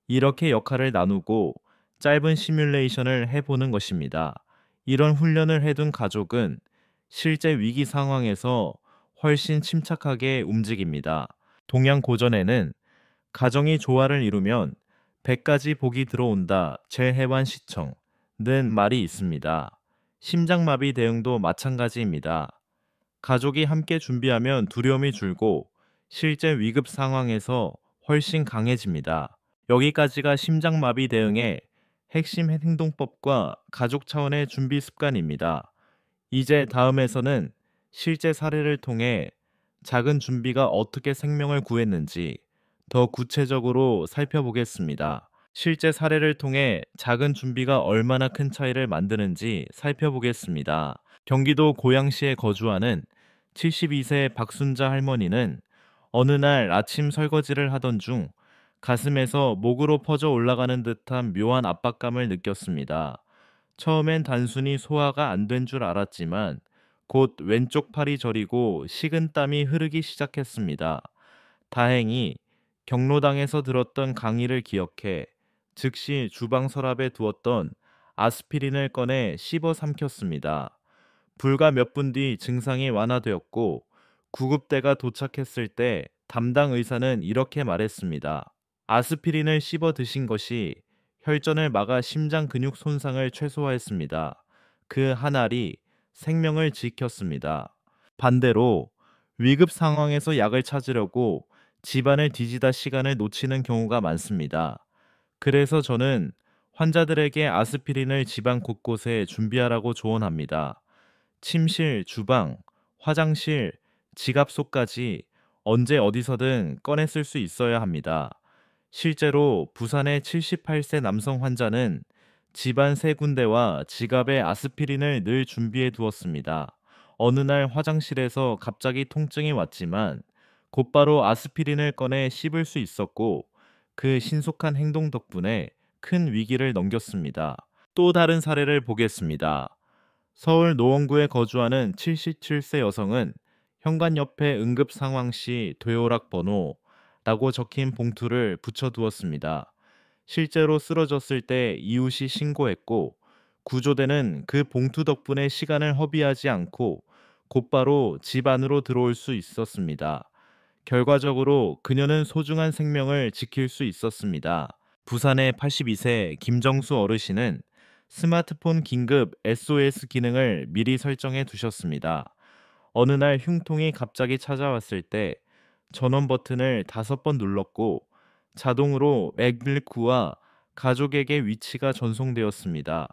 이렇게 역할을 나누고 짧은 시뮬레이션을 해보는 것입니다. 이런 훈련을 해둔 가족은 실제 위기 상황에서 훨씬 침착하게 움직입니다. 동양 고전에는 가정이 조화를 이루면 100가지 복이 들어온다 제해완시청 는 말이 있습니다. 심장마비 대응도 마찬가지입니다. 가족이 함께 준비하면 두려움이 줄고 실제 위급 상황에서 훨씬 강해집니다. 여기까지가 심장마비 대응의 핵심 행동법과 가족 차원의 준비 습관입니다. 이제 다음에서는 실제 사례를 통해 작은 준비가 어떻게 생명을 구했는지 더 구체적으로 살펴보겠습니다. 실제 사례를 통해 작은 준비가 얼마나 큰 차이를 만드는지 살펴보겠습니다. 경기도 고양시에 거주하는 72세 박순자 할머니는 어느 날 아침 설거지를 하던 중 가슴에서 목으로 퍼져 올라가는 듯한 묘한 압박감을 느꼈습니다. 처음엔 단순히 소화가 안 된 줄 알았지만 곧 왼쪽 팔이 저리고 식은땀이 흐르기 시작했습니다. 다행히 경로당에서 들었던 강의를 기억해 즉시 주방 서랍에 두었던 아스피린을 꺼내 씹어 삼켰습니다. 불과 몇 분 뒤 증상이 완화되었고 구급대가 도착했을 때 담당 의사는 이렇게 말했습니다. 아스피린을 씹어 드신 것이 혈전을 막아 심장 근육 손상을 최소화했습니다. 그 한 알이 생명을 지켰습니다. 반대로 위급 상황에서 약을 찾으려고 집안을 뒤지다 시간을 놓치는 경우가 많습니다. 그래서 저는 환자들에게 아스피린을 집안 곳곳에 준비하라고 조언합니다. 침실, 주방, 화장실, 지갑 속까지 언제 어디서든 꺼내 쓸 수 있어야 합니다. 실제로 부산의 78세 남성 환자는 집안 3군데와 지갑에 아스피린을 늘 준비해 두었습니다. 어느 날 화장실에서 갑자기 통증이 왔지만 곧바로 아스피린을 꺼내 씹을 수 있었고 그 신속한 행동 덕분에 큰 위기를 넘겼습니다. 또 다른 사례를 보겠습니다. 서울 노원구에 거주하는 77세 여성은 현관 옆에 응급 상황 시 되오락 번호라고 적힌 봉투를 붙여두었습니다. 실제로 쓰러졌을 때 이웃이 신고했고, 구조대는 그 봉투 덕분에 시간을 허비하지 않고 곧바로 집 안으로 들어올 수 있었습니다. 결과적으로 그녀는 소중한 생명을 지킬 수 있었습니다. 부산의 82세 김정수 어르신은 스마트폰 긴급 SOS 기능을 미리 설정해 두셨습니다. 어느 날 흉통이 갑자기 찾아왔을 때 전원 버튼을 5번 눌렀고 자동으로 맥밀크와 가족에게 위치가 전송되었습니다.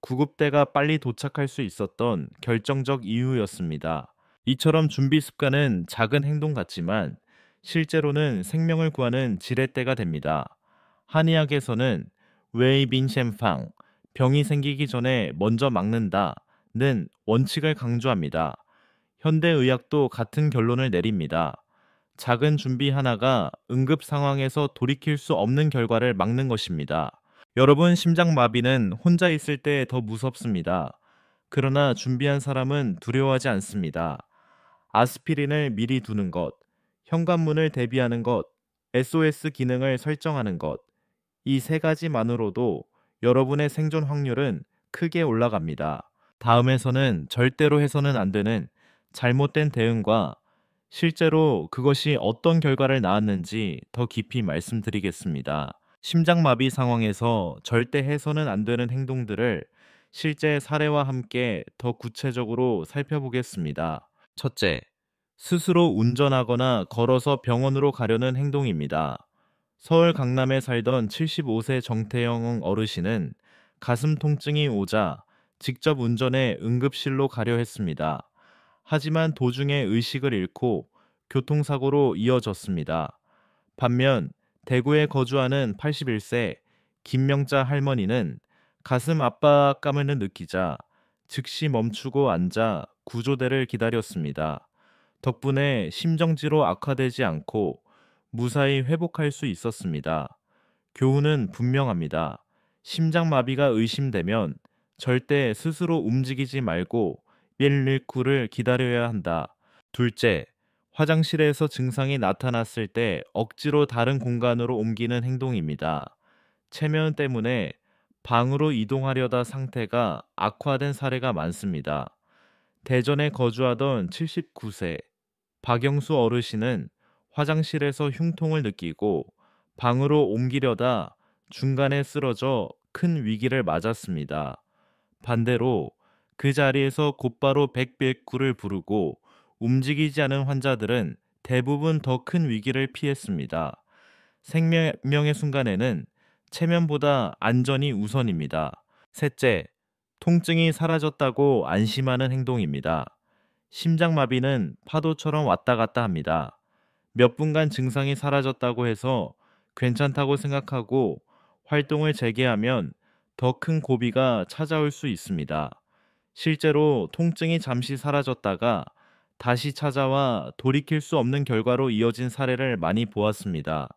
구급대가 빨리 도착할 수 있었던 결정적 이유였습니다. 이처럼 준비 습관은 작은 행동 같지만 실제로는 생명을 구하는 지렛대가 됩니다. 한의학에서는 웨이빈셴팡, 병이 생기기 전에 먼저 막는다는 원칙을 강조합니다. 현대의학도 같은 결론을 내립니다. 작은 준비 하나가 응급 상황에서 돌이킬 수 없는 결과를 막는 것입니다. 여러분, 심장마비는 혼자 있을 때 더 무섭습니다. 그러나 준비한 사람은 두려워하지 않습니다. 아스피린을 미리 두는 것, 현관문을 대비하는 것, SOS 기능을 설정하는 것, 이 세 가지만으로도 여러분의 생존 확률은 크게 올라갑니다. 다음에서는 절대로 해서는 안 되는 잘못된 대응과 실제로 그것이 어떤 결과를 낳았는지 더 깊이 말씀드리겠습니다. 심장마비 상황에서 절대 해서는 안 되는 행동들을 실제 사례와 함께 더 구체적으로 살펴보겠습니다. 첫째, 스스로 운전하거나 걸어서 병원으로 가려는 행동입니다. 서울 강남에 살던 75세 정태영 어르신은 가슴 통증이 오자 직접 운전해 응급실로 가려 했습니다. 하지만 도중에 의식을 잃고 교통사고로 이어졌습니다. 반면 대구에 거주하는 81세 김명자 할머니는 가슴 압박감을 느끼자 즉시 멈추고 앉아 구조대를 기다렸습니다. 덕분에 심정지로 악화되지 않고 무사히 회복할 수 있었습니다. 교훈은 분명합니다. 심장마비가 의심되면 절대 스스로 움직이지 말고 119를 기다려야 한다. 둘째, 화장실에서 증상이 나타났을 때 억지로 다른 공간으로 옮기는 행동입니다. 체면 때문에 방으로 이동하려다 상태가 악화된 사례가 많습니다. 대전에 거주하던 79세 박영수 어르신은 화장실에서 흉통을 느끼고 방으로 옮기려다 중간에 쓰러져 큰 위기를 맞았습니다. 반대로 그 자리에서 곧바로 119를 부르고 움직이지 않은 환자들은 대부분 더 큰 위기를 피했습니다. 생명의 순간에는 체면보다 안전이 우선입니다. 셋째, 통증이 사라졌다고 안심하는 행동입니다. 심장마비는 파도처럼 왔다 갔다 합니다. 몇 분간 증상이 사라졌다고 해서 괜찮다고 생각하고 활동을 재개하면 더 큰 고비가 찾아올 수 있습니다. 실제로 통증이 잠시 사라졌다가 다시 찾아와 돌이킬 수 없는 결과로 이어진 사례를 많이 보았습니다.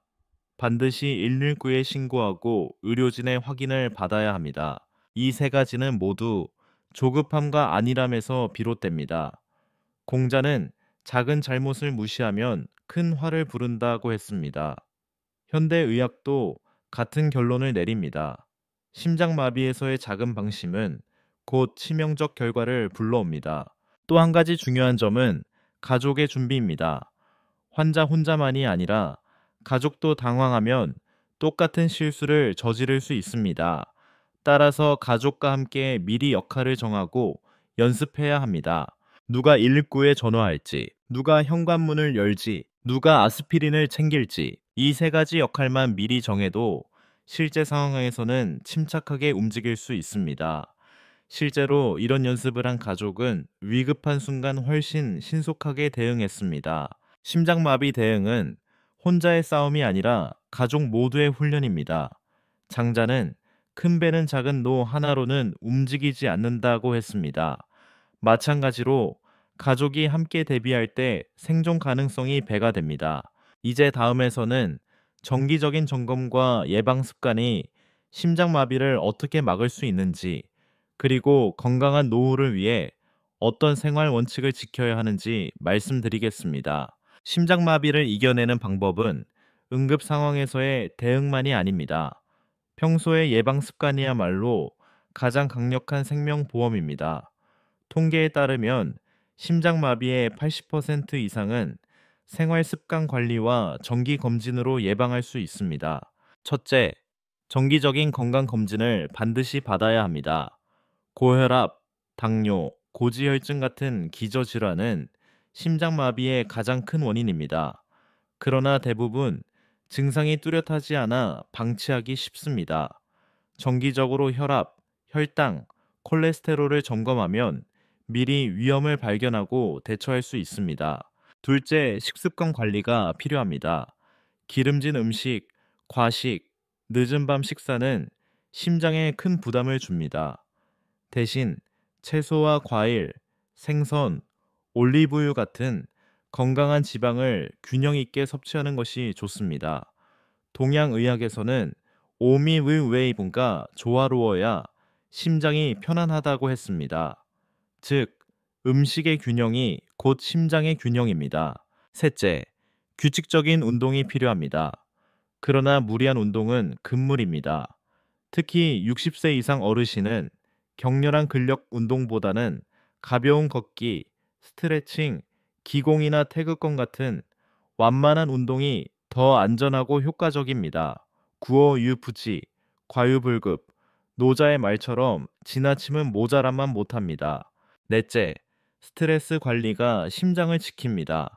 반드시 119에 신고하고 의료진의 확인을 받아야 합니다. 이 세 가지는 모두 조급함과 안일함에서 비롯됩니다. 공자는 작은 잘못을 무시하면 큰 화를 부른다고 했습니다. 현대의학도 같은 결론을 내립니다. 심장마비에서의 작은 방심은 곧 치명적 결과를 불러옵니다. 또 한 가지 중요한 점은 가족의 준비입니다. 환자 혼자만이 아니라 가족도 당황하면 똑같은 실수를 저지를 수 있습니다. 따라서 가족과 함께 미리 역할을 정하고 연습해야 합니다. 누가 119에 전화할지, 누가 현관문을 열지, 누가 아스피린을 챙길지, 이 세 가지 역할만 미리 정해도 실제 상황에서는 침착하게 움직일 수 있습니다. 실제로 이런 연습을 한 가족은 위급한 순간 훨씬 신속하게 대응했습니다. 심장마비 대응은 혼자의 싸움이 아니라 가족 모두의 훈련입니다. 장자는 큰 배는 작은 노 하나로는 움직이지 않는다고 했습니다. 마찬가지로 가족이 함께 대비할 때 생존 가능성이 배가 됩니다. 이제 다음에서는 정기적인 점검과 예방 습관이 심장마비를 어떻게 막을 수 있는지, 그리고 건강한 노후를 위해 어떤 생활 원칙을 지켜야 하는지 말씀드리겠습니다. 심장마비를 이겨내는 방법은 응급 상황에서의 대응만이 아닙니다. 평소의 예방 습관이야말로 가장 강력한 생명보험입니다. 통계에 따르면 심장마비의 80% 이상은 생활 습관 관리와 정기 검진으로 예방할 수 있습니다. 첫째, 정기적인 건강 검진을 반드시 받아야 합니다. 고혈압, 당뇨, 고지혈증 같은 기저질환은 심장마비의 가장 큰 원인입니다. 그러나 대부분 증상이 뚜렷하지 않아 방치하기 쉽습니다. 정기적으로 혈압, 혈당, 콜레스테롤을 점검하면 미리 위험을 발견하고 대처할 수 있습니다. 둘째, 식습관 관리가 필요합니다. 기름진 음식, 과식, 늦은 밤 식사는 심장에 큰 부담을 줍니다. 대신 채소와 과일, 생선, 올리브유 같은 건강한 지방을 균형 있게 섭취하는 것이 좋습니다. 동양의학에서는 오미의웨이분과 조화로워야 심장이 편안하다고 했습니다. 즉, 음식의 균형이 곧 심장의 균형입니다. 셋째, 규칙적인 운동이 필요합니다. 그러나 무리한 운동은 금물입니다. 특히 60세 이상 어르신은 격렬한 근력 운동보다는 가벼운 걷기, 스트레칭, 기공이나 태극권 같은 완만한 운동이 더 안전하고 효과적입니다. 구어유부지, 과유불급, 노자의 말처럼 지나침은 모자람만 못합니다. 넷째, 스트레스 관리가 심장을 지킵니다.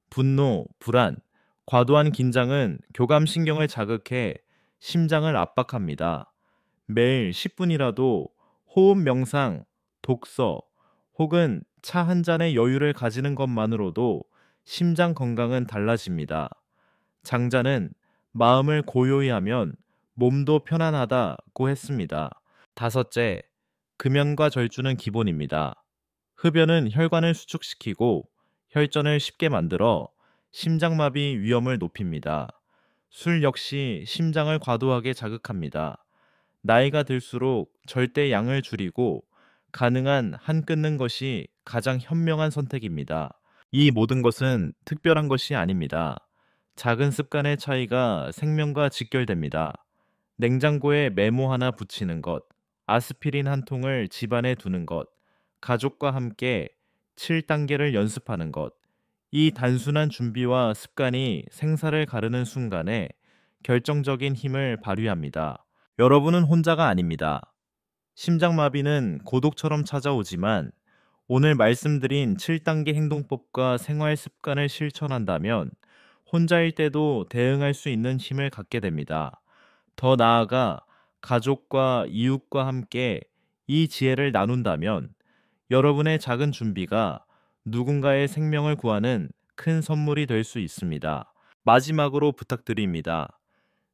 분노, 불안, 과도한 긴장은 교감신경을 자극해 심장을 압박합니다. 매일 10분이라도 호흡 명상, 독서 혹은 차 한 잔의 여유를 가지는 것만으로도 심장 건강은 달라집니다. 장자는 마음을 고요히 하면 몸도 편안하다고 했습니다. 다섯째, 금연과 절주는 기본입니다. 흡연은 혈관을 수축시키고 혈전을 쉽게 만들어 심장마비 위험을 높입니다. 술 역시 심장을 과도하게 자극합니다. 나이가 들수록 절대 양을 줄이고 가능한 한 끊는 것이 가장 현명한 선택입니다. 이 모든 것은 특별한 것이 아닙니다. 작은 습관의 차이가 생명과 직결됩니다. 냉장고에 메모 하나 붙이는 것, 아스피린 한 통을 집안에 두는 것, 가족과 함께 7단계를 연습하는 것, 이 단순한 준비와 습관이 생사를 가르는 순간에 결정적인 힘을 발휘합니다. 여러분은 혼자가 아닙니다. 심장마비는 고독처럼 찾아오지만 오늘 말씀드린 7단계 행동법과 생활 습관을 실천한다면 혼자일 때도 대응할 수 있는 힘을 갖게 됩니다. 더 나아가 가족과 이웃과 함께 이 지혜를 나눈다면 여러분의 작은 준비가 누군가의 생명을 구하는 큰 선물이 될 수 있습니다. 마지막으로 부탁드립니다.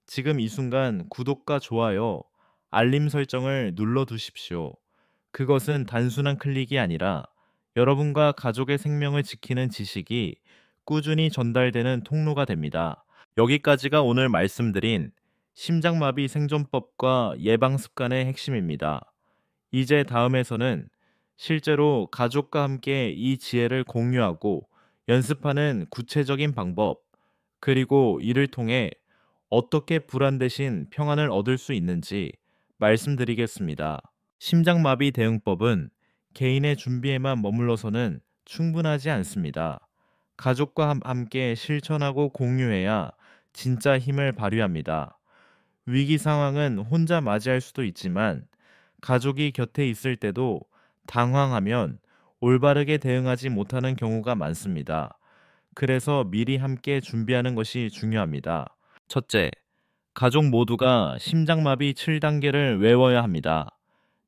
지금 이 순간 구독과 좋아요, 알림 설정을 눌러 두십시오. 그것은 단순한 클릭이 아니라 여러분과 가족의 생명을 지키는 지식이 꾸준히 전달되는 통로가 됩니다. 여기까지가 오늘 말씀드린 심장마비 생존법과 예방 습관의 핵심입니다. 이제 다음에서는 실제로 가족과 함께 이 지혜를 공유하고 연습하는 구체적인 방법, 그리고 이를 통해 어떻게 불안 대신 평안을 얻을 수 있는지 말씀드리겠습니다. 심장마비 대응법은 개인의 준비에만 머물러서는 충분하지 않습니다. 가족과 함께 실천하고 공유해야 진짜 힘을 발휘합니다. 위기 상황은 혼자 맞이할 수도 있지만 가족이 곁에 있을 때도 당황하면 올바르게 대응하지 못하는 경우가 많습니다. 그래서 미리 함께 준비하는 것이 중요합니다. 첫째, 가족 모두가 심장마비 7단계를 외워야 합니다.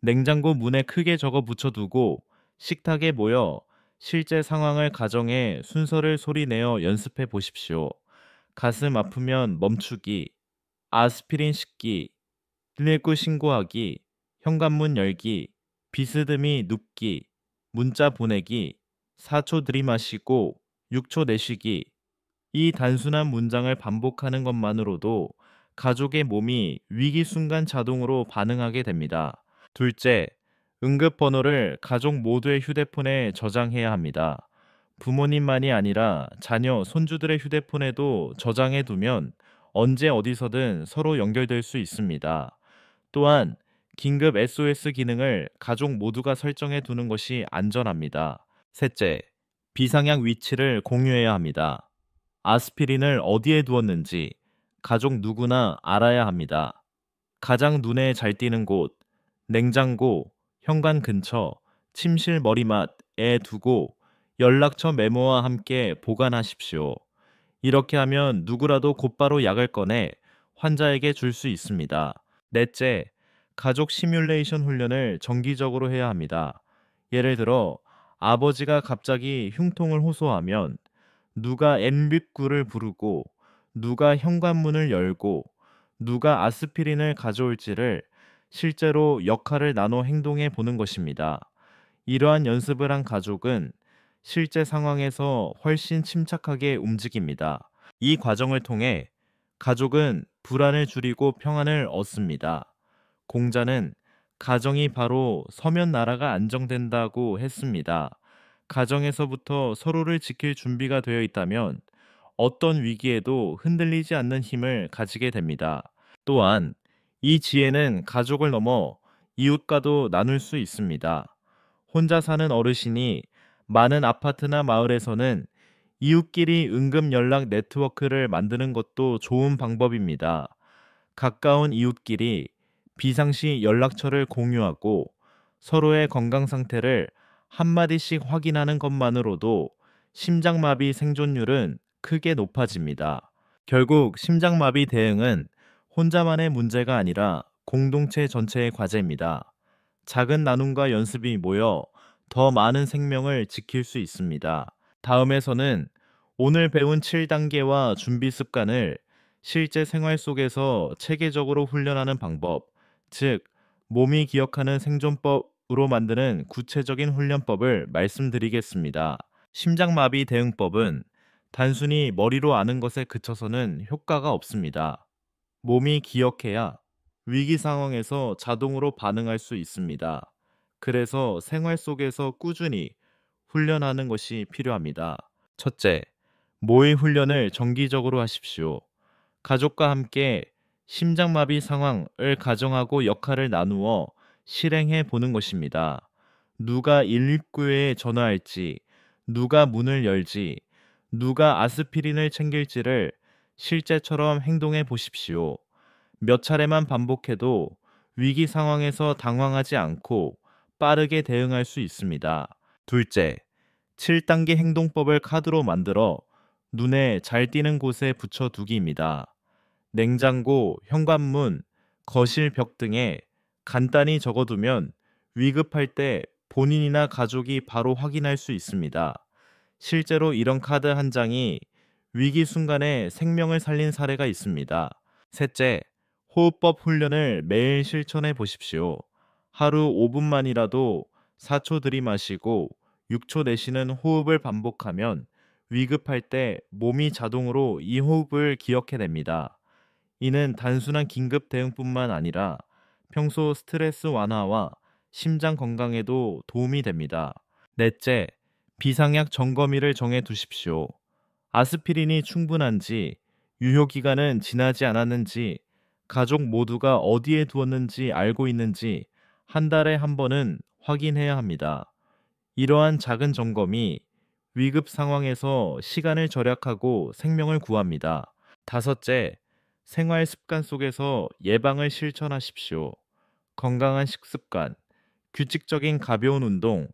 냉장고 문에 크게 적어 붙여두고 식탁에 모여 실제 상황을 가정해 순서를 소리내어 연습해 보십시오. 가슴 아프면 멈추기, 아스피린 씻기, 119 신고하기, 현관문 열기, 비스듬히 눕기, 문자 보내기, 4초 들이마시고 6초 내쉬기. 이 단순한 문장을 반복하는 것만으로도 가족의 몸이 위기 순간 자동으로 반응하게 됩니다. 둘째, 응급 번호를 가족 모두의 휴대폰에 저장해야 합니다. 부모님만이 아니라 자녀, 손주들의 휴대폰에도 저장해 두면 언제 어디서든 서로 연결될 수 있습니다. 또한 긴급 SOS 기능을 가족 모두가 설정해 두는 것이 안전합니다. 셋째, 비상약 위치를 공유해야 합니다. 아스피린을 어디에 두었는지 가족 누구나 알아야 합니다. 가장 눈에 잘 띄는 곳, 냉장고, 현관 근처, 침실 머리맡에 두고 연락처 메모와 함께 보관하십시오. 이렇게 하면 누구라도 곧바로 약을 꺼내 환자에게 줄 수 있습니다. 넷째, 가족 시뮬레이션 훈련을 정기적으로 해야 합니다. 예를 들어, 아버지가 갑자기 흉통을 호소하면 누가 N119를 부르고, 누가 현관문을 열고, 누가 아스피린을 가져올지를 실제로 역할을 나눠 행동해 보는 것입니다. 이러한 연습을 한 가족은 실제 상황에서 훨씬 침착하게 움직입니다. 이 과정을 통해 가족은 불안을 줄이고 평안을 얻습니다. 공자는 가정이 바로 서면 나라가 안정된다고 했습니다. 가정에서부터 서로를 지킬 준비가 되어 있다면 어떤 위기에도 흔들리지 않는 힘을 가지게 됩니다. 또한 이 지혜는 가족을 넘어 이웃과도 나눌 수 있습니다. 혼자 사는 어르신이 많은 아파트나 마을에서는 이웃끼리 응급 연락 네트워크를 만드는 것도 좋은 방법입니다. 가까운 이웃끼리 비상시 연락처를 공유하고 서로의 건강 상태를 한마디씩 확인하는 것만으로도 심장마비 생존율은 크게 높아집니다. 결국 심장마비 대응은 혼자만의 문제가 아니라 공동체 전체의 과제입니다. 작은 나눔과 연습이 모여 더 많은 생명을 지킬 수 있습니다. 다음에서는 오늘 배운 7단계와 준비 습관을 실제 생활 속에서 체계적으로 훈련하는 방법, 즉, 몸이 기억하는 생존법으로 만드는 구체적인 훈련법을 말씀드리겠습니다. 심장마비 대응법은 단순히 머리로 아는 것에 그쳐서는 효과가 없습니다. 몸이 기억해야 위기 상황에서 자동으로 반응할 수 있습니다. 그래서 생활 속에서 꾸준히 훈련하는 것이 필요합니다. 첫째, 모의 훈련을 정기적으로 하십시오. 가족과 함께 심장마비 상황을 가정하고 역할을 나누어 실행해 보는 것입니다. 누가 119에 전화할지, 누가 문을 열지, 누가 아스피린을 챙길지를 실제처럼 행동해 보십시오. 몇 차례만 반복해도 위기 상황에서 당황하지 않고 빠르게 대응할 수 있습니다. 둘째, 7단계 행동법을 카드로 만들어 눈에 잘 띄는 곳에 붙여두기입니다. 냉장고, 현관문, 거실 벽 등에 간단히 적어두면 위급할 때 본인이나 가족이 바로 확인할 수 있습니다. 실제로 이런 카드 한 장이 위기 순간에 생명을 살린 사례가 있습니다. 셋째, 호흡법 훈련을 매일 실천해 보십시오. 하루 5분만이라도 4초 들이마시고 6초 내쉬는 호흡을 반복하면 위급할 때 몸이 자동으로 이 호흡을 기억해냅니다. 이는 단순한 긴급 대응뿐만 아니라 평소 스트레스 완화와 심장 건강에도 도움이 됩니다. 넷째, 비상약 점검일을 정해 두십시오. 아스피린이 충분한지, 유효기간은 지나지 않았는지, 가족 모두가 어디에 두었는지 알고 있는지 한 달에 한 번은 확인해야 합니다. 이러한 작은 점검이 위급 상황에서 시간을 절약하고 생명을 구합니다. 다섯째, 생활 습관 속에서 예방을 실천하십시오. 건강한 식습관, 규칙적인 가벼운 운동,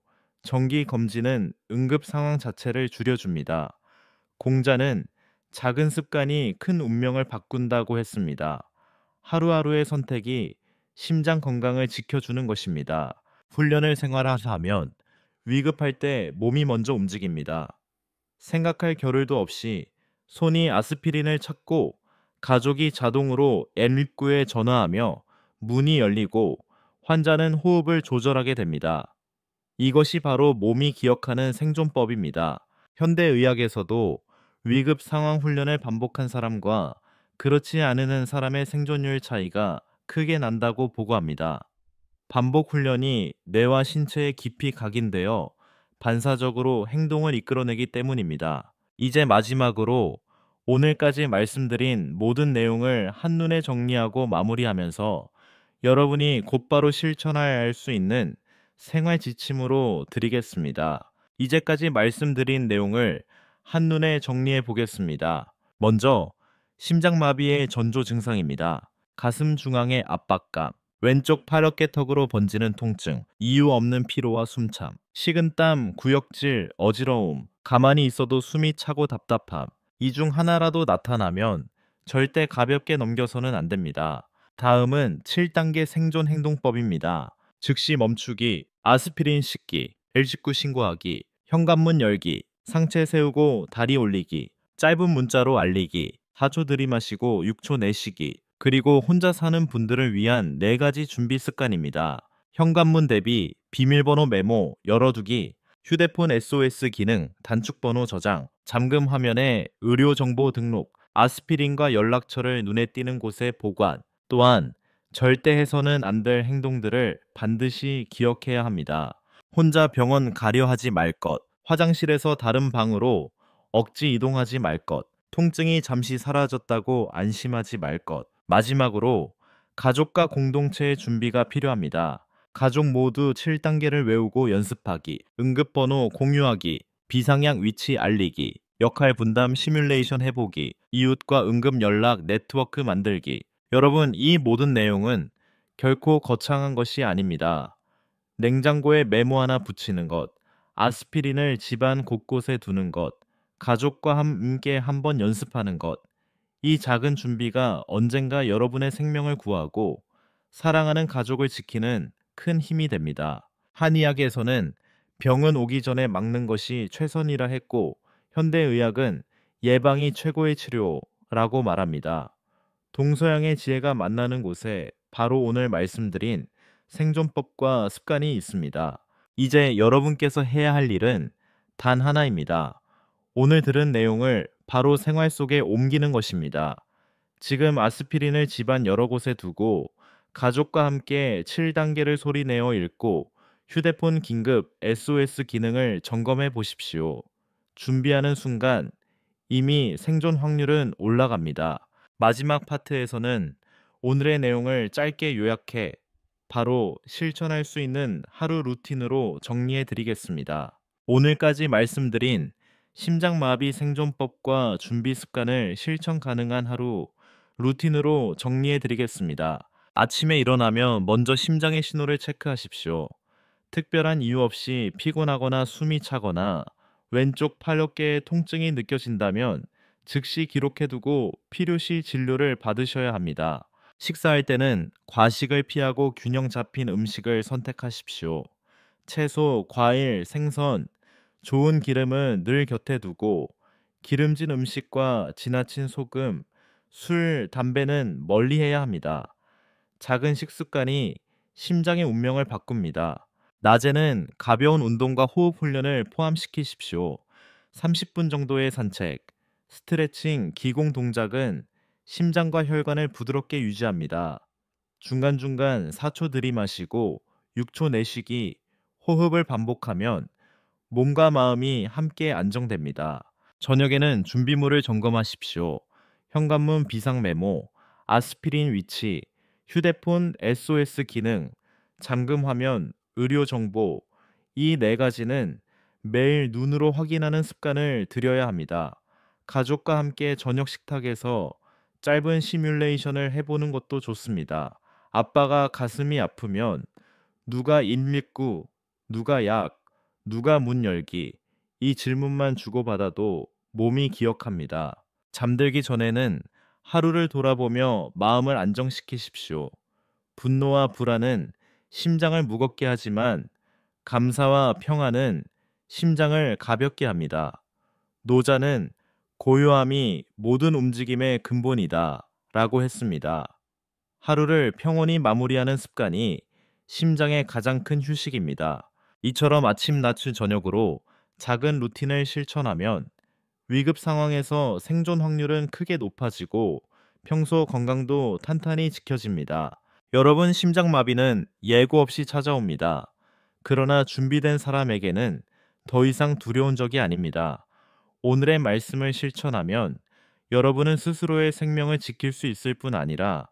정기 검진은 응급 상황 자체를 줄여줍니다. 공자는 작은 습관이 큰 운명을 바꾼다고 했습니다. 하루하루의 선택이 심장 건강을 지켜주는 것입니다. 훈련을 생활화하면 위급할 때 몸이 먼저 움직입니다. 생각할 겨를도 없이 손이 아스피린을 찾고 가족이 자동으로 N119에 전화하며 문이 열리고 환자는 호흡을 조절하게 됩니다. 이것이 바로 몸이 기억하는 생존법입니다. 현대의학에서도 위급 상황 훈련을 반복한 사람과 그렇지 않은 사람의 생존율 차이가 크게 난다고 보고합니다. 반복 훈련이 뇌와 신체에 깊이 각인되어 반사적으로 행동을 이끌어내기 때문입니다. 이제 마지막으로 오늘까지 말씀드린 모든 내용을 한눈에 정리하고 마무리하면서 여러분이 곧바로 실천할 수 있는 생활 지침으로 드리겠습니다. 이제까지 말씀드린 내용을 한눈에 정리해 보겠습니다. 먼저 심장마비의 전조 증상입니다. 가슴 중앙의 압박감, 왼쪽 팔어깨턱으로 번지는 통증, 이유 없는 피로와 숨참, 식은땀, 구역질, 어지러움, 가만히 있어도 숨이 차고 답답함. 이 중 하나라도 나타나면 절대 가볍게 넘겨서는 안 됩니다. 다음은 7단계 생존 행동법입니다. 즉시 멈추기, 아스피린 씻기, 119 신고하기, 현관문 열기, 상체 세우고 다리 올리기, 짧은 문자로 알리기, 4초 들이마시고 6초 내쉬기, 그리고 혼자 사는 분들을 위한 4가지 준비 습관입니다. 현관문 대비, 비밀번호 메모, 열어두기, 휴대폰 SOS 기능, 단축번호 저장, 잠금 화면에 의료 정보 등록, 아스피린과 연락처를 눈에 띄는 곳에 보관. 또한 절대 해서는 안 될 행동들을 반드시 기억해야 합니다. 혼자 병원 가려 하지 말 것, 화장실에서 다른 방으로 억지 이동하지 말 것, 통증이 잠시 사라졌다고 안심하지 말 것. 마지막으로 가족과 공동체의 준비가 필요합니다. 가족 모두 7단계를 외우고 연습하기, 응급번호 공유하기, 비상약 위치 알리기, 역할 분담 시뮬레이션 해보기, 이웃과 응급 연락 네트워크 만들기. 여러분, 이 모든 내용은 결코 거창한 것이 아닙니다. 냉장고에 메모 하나 붙이는 것, 아스피린을 집안 곳곳에 두는 것, 가족과 함께 한번 연습하는 것, 이 작은 준비가 언젠가 여러분의 생명을 구하고 사랑하는 가족을 지키는 큰 힘이 됩니다. 한의학에서는 병은 오기 전에 막는 것이 최선이라 했고, 현대의학은 예방이 최고의 치료라고 말합니다. 동서양의 지혜가 만나는 곳에 바로 오늘 말씀드린 생존법과 습관이 있습니다. 이제 여러분께서 해야 할 일은 단 하나입니다. 오늘 들은 내용을 바로 생활 속에 옮기는 것입니다. 지금 아스피린을 집안 여러 곳에 두고 가족과 함께 7단계를 소리내어 읽고 휴대폰 긴급 SOS 기능을 점검해 보십시오. 준비하는 순간 이미 생존 확률은 올라갑니다. 마지막 파트에서는 오늘의 내용을 짧게 요약해 바로 실천할 수 있는 하루 루틴으로 정리해 드리겠습니다. 오늘까지 말씀드린 심장마비 생존법과 준비 습관을 실천 가능한 하루 루틴으로 정리해 드리겠습니다. 아침에 일어나면 먼저 심장의 신호를 체크하십시오. 특별한 이유 없이 피곤하거나 숨이 차거나 왼쪽 팔 어깨에 통증이 느껴진다면 즉시 기록해두고 필요시 진료를 받으셔야 합니다. 식사할 때는 과식을 피하고 균형 잡힌 음식을 선택하십시오. 채소, 과일, 생선, 좋은 기름은 늘 곁에 두고 기름진 음식과 지나친 소금, 술, 담배는 멀리해야 합니다. 작은 식습관이 심장의 운명을 바꿉니다. 낮에는 가벼운 운동과 호흡 훈련을 포함시키십시오. 30분 정도의 산책, 스트레칭, 기공 동작은 심장과 혈관을 부드럽게 유지합니다. 중간중간 4초 들이마시고 6초 내쉬기, 호흡을 반복하면 몸과 마음이 함께 안정됩니다. 저녁에는 준비물을 점검하십시오. 현관문 비상 메모, 아스피린 위치, 휴대폰 SOS 기능, 잠금 화면, 의료 정보, 이 4가지는 매일 눈으로 확인하는 습관을 들여야 합니다. 가족과 함께 저녁 식탁에서 짧은 시뮬레이션을 해보는 것도 좋습니다. 아빠가 가슴이 아프면 누가 119, 누가 약, 누가 문 열기, 이 질문만 주고받아도 몸이 기억합니다. 잠들기 전에는 하루를 돌아보며 마음을 안정시키십시오. 분노와 불안은 심장을 무겁게 하지만 감사와 평안은 심장을 가볍게 합니다. 노자는 고요함이 모든 움직임의 근본이다 라고 했습니다. 하루를 평온히 마무리하는 습관이 심장의 가장 큰 휴식입니다. 이처럼 아침, 낮, 저녁으로 작은 루틴을 실천하면 위급 상황에서 생존 확률은 크게 높아지고 평소 건강도 탄탄히 지켜집니다. 여러분, 심장마비는 예고 없이 찾아옵니다. 그러나 준비된 사람에게는 더 이상 두려운 적이 아닙니다. 오늘의 말씀을 실천하면 여러분은 스스로의 생명을 지킬 수 있을 뿐 아니라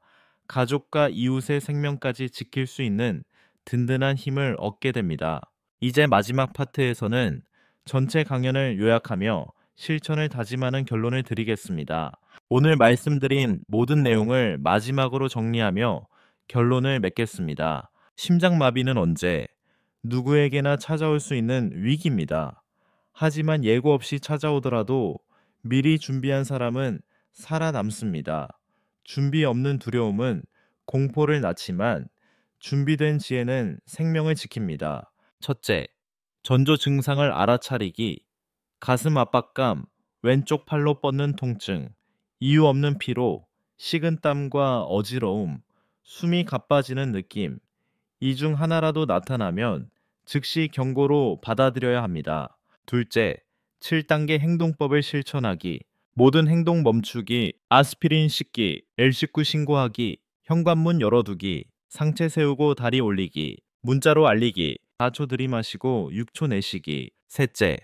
가족과 이웃의 생명까지 지킬 수 있는 든든한 힘을 얻게 됩니다. 이제 마지막 파트에서는 전체 강연을 요약하며 실천을 다짐하는 결론을 드리겠습니다. 오늘 말씀드린 모든 내용을 마지막으로 정리하며 결론을 맺겠습니다. 심장마비는 언제, 누구에게나 찾아올 수 있는 위기입니다. 하지만 예고 없이 찾아오더라도 미리 준비한 사람은 살아남습니다. 준비 없는 두려움은 공포를 낳지만 준비된 지혜는 생명을 지킵니다. 첫째, 전조 증상을 알아차리기. 가슴 압박감, 왼쪽 팔로 뻗는 통증, 이유 없는 피로, 식은땀과 어지러움, 숨이 가빠지는 느낌. 이 중 하나라도 나타나면 즉시 경고로 받아들여야 합니다. 둘째, 7단계 행동법을 실천하기. 모든 행동 멈추기, 아스피린 씻기, L19 신고하기, 현관문 열어두기, 상체 세우고 다리 올리기, 문자로 알리기, 4초 들이마시고 6초 내쉬기. 셋째,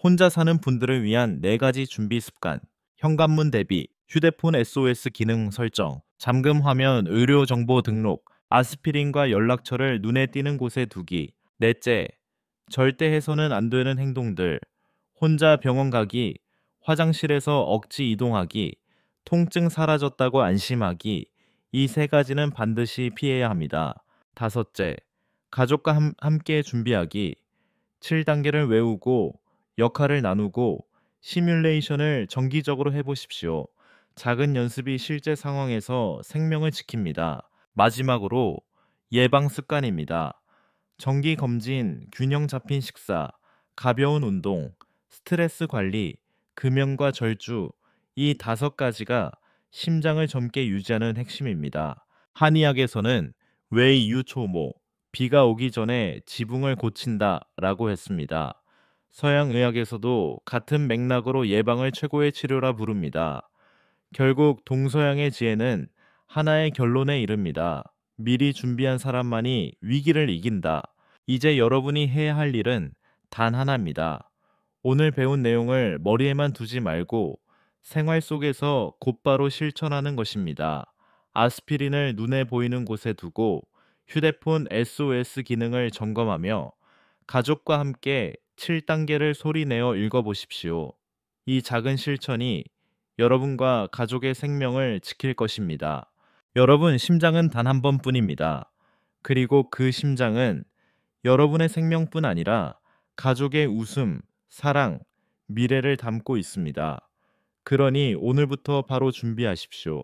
혼자 사는 분들을 위한 4가지 준비 습관. 현관문 대비, 휴대폰 SOS 기능 설정, 잠금 화면 의료 정보 등록, 아스피린과 연락처를 눈에 띄는 곳에 두기. 넷째, 절대 해서는 안 되는 행동들. 혼자 병원 가기, 화장실에서 억지 이동하기, 통증 사라졌다고 안심하기. 이 3가지는 반드시 피해야 합니다. 다섯째, 가족과 함께 준비하기. 7단계를 외우고 역할을 나누고 시뮬레이션을 정기적으로 해보십시오. 작은 연습이 실제 상황에서 생명을 지킵니다. 마지막으로 예방 습관입니다. 정기 검진, 균형 잡힌 식사, 가벼운 운동, 스트레스 관리, 금연과 절주, 이 5가지가 심장을 젊게 유지하는 핵심입니다. 한의학에서는 외유초모, 비가 오기 전에 지붕을 고친다 라고 했습니다. 서양의학에서도 같은 맥락으로 예방을 최고의 치료라 부릅니다. 결국 동서양의 지혜는 하나의 결론에 이릅니다. 미리 준비한 사람만이 위기를 이긴다. 이제 여러분이 해야 할 일은 단 하나입니다. 오늘 배운 내용을 머리에만 두지 말고 생활 속에서 곧바로 실천하는 것입니다. 아스피린을 눈에 보이는 곳에 두고 휴대폰 SOS 기능을 점검하며 가족과 함께 7단계를 소리내어 읽어보십시오. 이 작은 실천이 여러분과 가족의 생명을 지킬 것입니다. 여러분, 심장은 단 한 번뿐입니다. 그리고 그 심장은 여러분의 생명뿐 아니라 가족의 웃음, 사랑, 미래를 담고 있습니다. 그러니 오늘부터 바로 준비하십시오.